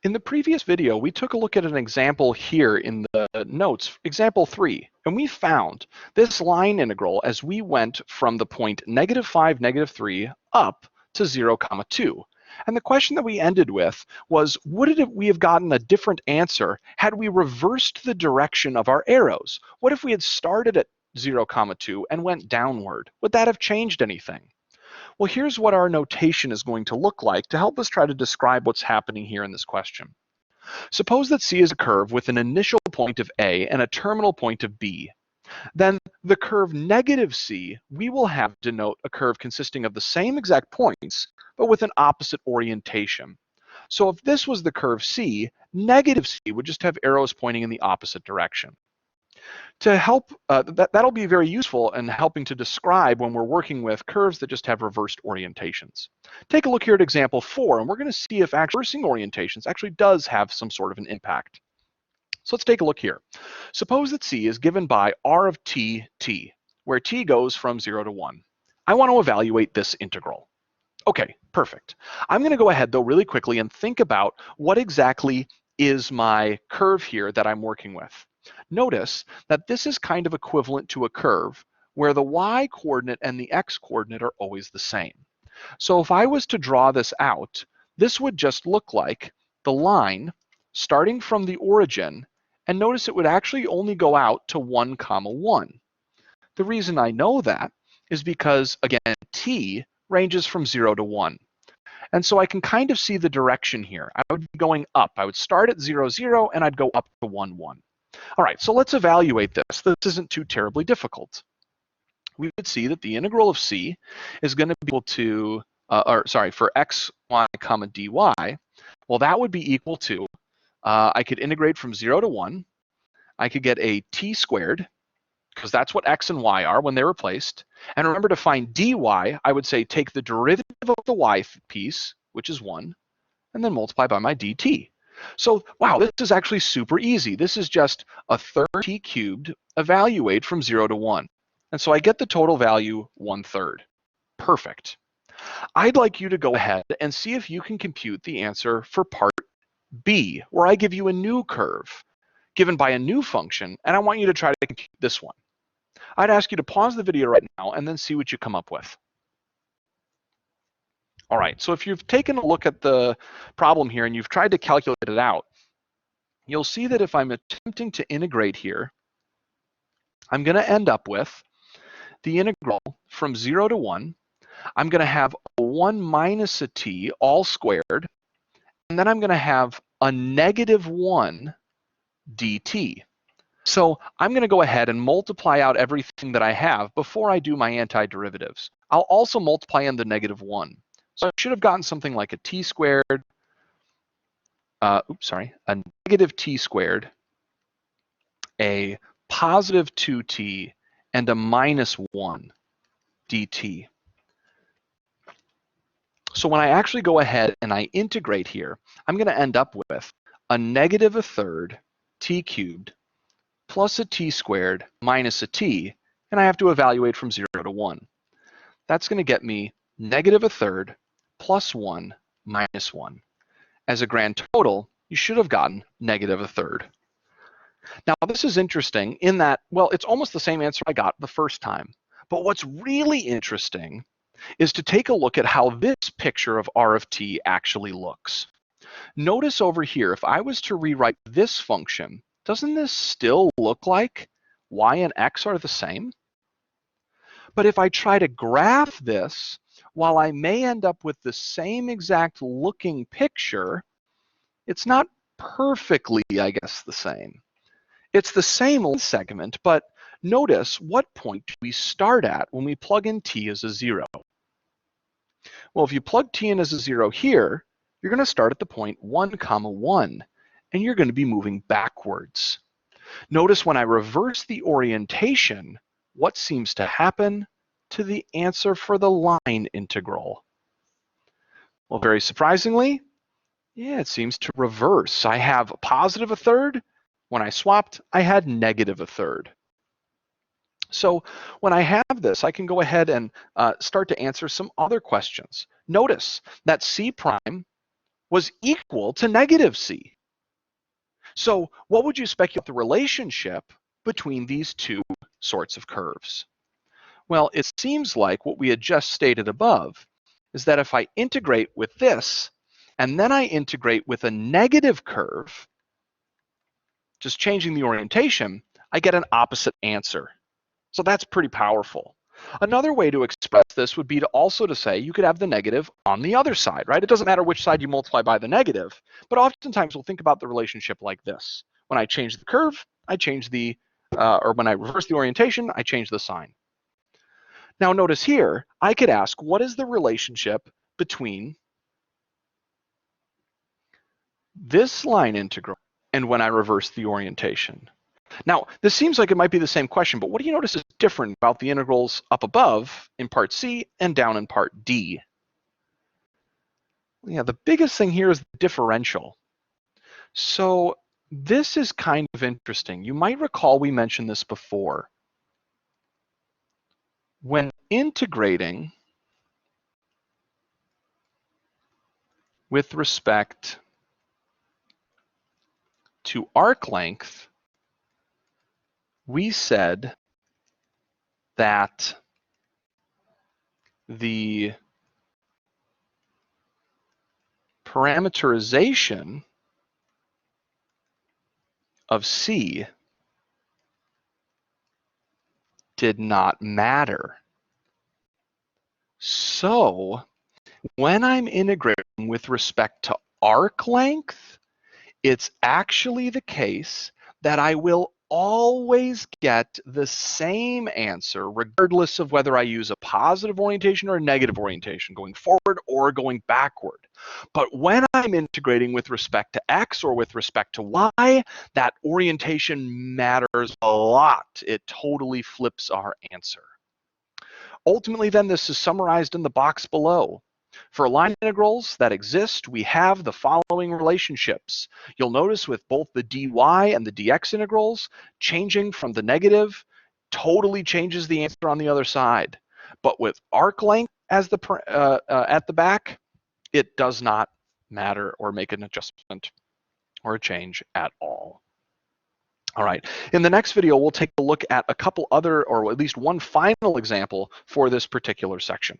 In the previous video, we took a look at an example here in the notes, example 3, and we found this line integral as we went from the point -5, -3 up to 0, 2. And the question that we ended with was, would we have gotten a different answer had we reversed the direction of our arrows? What if we had started at 0, 2 and went downward? Would that have changed anything? Well, here's what our notation is going to look like to help us try to describe what's happening here in this question. Suppose that C is a curve with an initial point of A and a terminal point of B. Then the curve -C we will have denote a curve consisting of the same exact points, but with an opposite orientation. So if this was the curve C, -C would just have arrows pointing in the opposite direction. To help, that'll be very useful in helping to describe when we're working with curves that just have reversed orientations. Take a look here at example 4, and we're going to see if reversing orientations actually does have some sort of an impact. So let's take a look here. Suppose that C is given by r of t, where t goes from 0 to 1. I want to evaluate this integral. Okay, perfect. I'm going to go ahead, though, really quickly and think about what exactly is my curve here that I'm working with. Notice that this is kind of equivalent to a curve where the y-coordinate and the x-coordinate are always the same. So if I was to draw this out, this would just look like the line starting from the origin, and notice it would actually only go out to 1, 1. The reason I know that is because, again, t ranges from 0 to 1. And so I can kind of see the direction here. I would be going up. I would start at 0, 0, and I'd go up to 1, 1. All right, so let's evaluate this. This isn't too terribly difficult. We would see that the integral of C is going to be equal to, for x, y, comma, dy, well, that would be equal to, I could integrate from 0 to 1. I could get a t squared, because that's what x and y are when they're replaced. And remember, to find dy, I would say take the derivative of the y piece, which is 1, and then multiply by my dt. So, wow, this is actually super easy. This is just a third t cubed evaluate from 0 to 1. And so I get the total value 1/3. Perfect. I'd like you to go ahead and see if you can compute the answer for part B, where I give you a new curve given by a new function, and I want you to try to compute this one. I'd ask you to pause the video right now and then see what you come up with. All right, so if you've taken a look at the problem here and you've tried to calculate it out, you'll see that if I'm attempting to integrate here, I'm going to end up with the integral from 0 to 1. I'm going to have a 1 minus a t all squared, and then I'm going to have a -1 dt. So I'm going to go ahead and multiply out everything that I have before I do my antiderivatives. I'll also multiply in the -1. So I should have gotten something like a t squared, a negative t squared, a positive 2t, and a -1 dt. So when I actually go ahead and I integrate here, I'm going to end up with a -1/3 t cubed plus a t squared minus a t, and I have to evaluate from 0 to 1. That's going to get me -1/3 plus 1 minus 1. As a grand total, you should have gotten -1/3. Now, this is interesting in that, well, it's almost the same answer I got the first time. But what's really interesting is to take a look at how this picture of r of t actually looks. Notice over here, if I was to rewrite this function, doesn't this still look like y and x are the same? But if I try to graph this, while I may end up with the same exact looking picture, it's not perfectly, I guess, the same. It's the same segment, but notice what point do we start at when we plug in t as a 0? Well, if you plug t in as a 0 here, you're going to start at the point 1, 1, and you're going to be moving backwards. Notice when I reverse the orientation, what seems to happen to the answer for the line integral? Well, very surprisingly, yeah, it seems to reverse. I have a +1/3. When I swapped, I had -1/3. So when I have this, I can go ahead and start to answer some other questions. Notice that C prime was equal to negative c. So what would you speculate the relationship between these two sorts of curves? Well, it seems like what we had just stated above is that if I integrate with this, and then I integrate with a negative curve, just changing the orientation, I get an opposite answer. So that's pretty powerful. Another way to express this would be to also to say you could have the negative on the other side, right? It doesn't matter which side you multiply by the negative, but oftentimes we'll think about the relationship like this. When I change the curve, I change the, or when I reverse the orientation, I change the sign. Now notice here, I could ask, what is the relationship between this line integral and when I reverse the orientation? Now, this seems like it might be the same question, but what do you notice is different about the integrals up above in part C and down in part D? Yeah, the biggest thing here is the differential. So this is kind of interesting. You might recall we mentioned this before. When integrating with respect to arc length, we said that the parameterization of C did not matter. So when I'm integrating with respect to arc length, it's actually the case that I will always get the same answer regardless of whether I use a positive orientation or a negative orientation, going forward or going backward. But when I'm integrating with respect to x or with respect to y, that orientation matters a lot. It totally flips our answer. Ultimately, then, this is summarized in the box below. For line integrals that exist, we have the following relationships. You'll notice with both the dy and the dx integrals, changing from the negative totally changes the answer on the other side. But with arc length as the at the back, it does not matter or make an adjustment or a change at all. All right, in the next video, we'll take a look at a couple other, or at least one final example for this particular section.